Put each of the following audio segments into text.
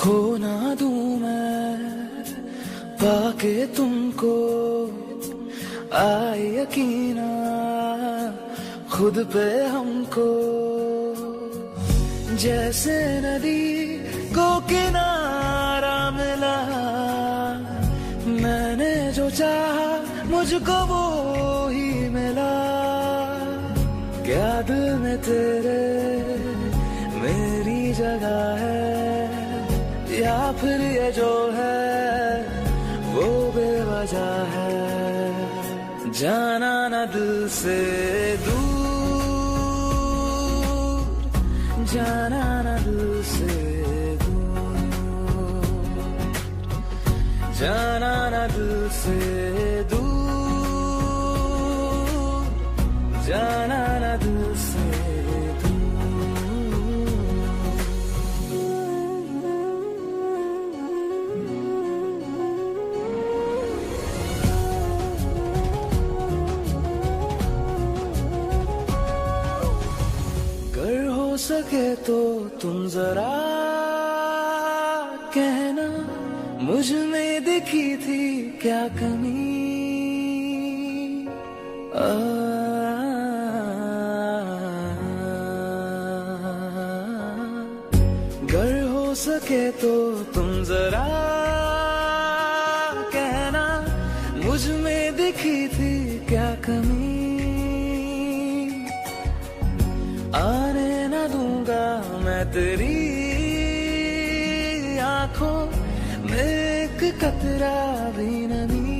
खो ना दूं मैं पाके तुमको, आए यकीना खुद पे हमको। जैसे नदी को किनारा मिला, मैंने जो चाहा मुझको वो ही मिला। क्या दिल में तेरे मेरी जगह है, या फिर ये जो है वो बेवजह है। जाना ना दिल से दूर, जाना ना दिल से दूर, जाना ना दिल से दूर, जाना ना दिल से सके तो तुम जरा कहना, मुझ में दिखी थी क्या कमी। अगर हो सके तो तुम जरा कहना, मुझ में दिखी थी क्या कमी। आने ना दूंगा मैं तेरी आंखों में एक कतरा भी नमी।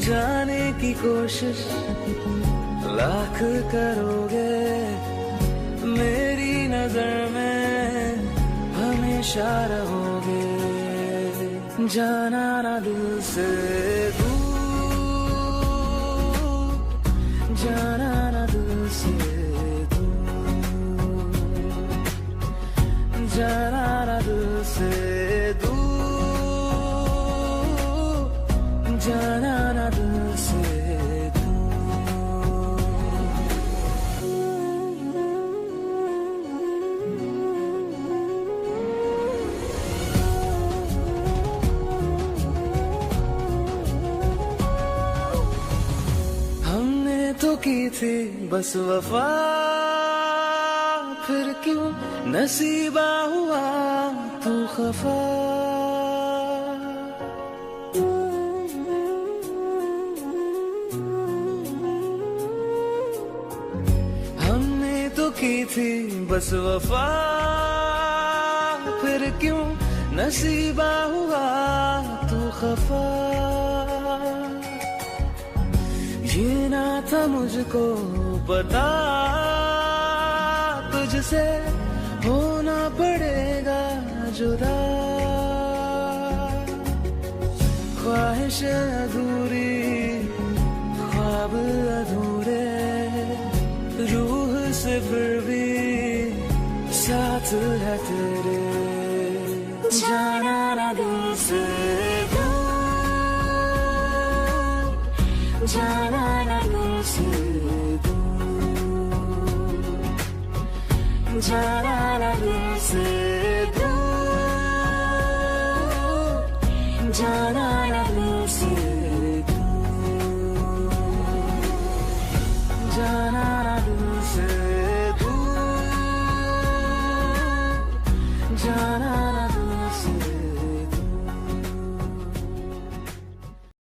जाने की कोशिश लाख करोगे, मेरी नजर में हमेशा रहोगे। जाना ना दिल से दूर, जाना ना दिल से दूर, जाना ना दिल से दूर, जाना ना दिल से तो की थी बस वफा, फिर क्यों नसीबा हुआ तू खफा। हमने तो की थी बस वफा, फिर क्यों नसीबा हुआ तू खफा। ये ना था मुझको पता, तुझसे होना पड़ेगा जुदा। ख्वाहिश अधूरी, ख्वाब अधूरे, रूह से फिर भी साथ है तेरे। जाना ना दिल से दूर, जाना ना दिल से दूर, जाना ना दिल से दूर, जाना ना दिल से दूर, जाना ना दिल से दूर, जाना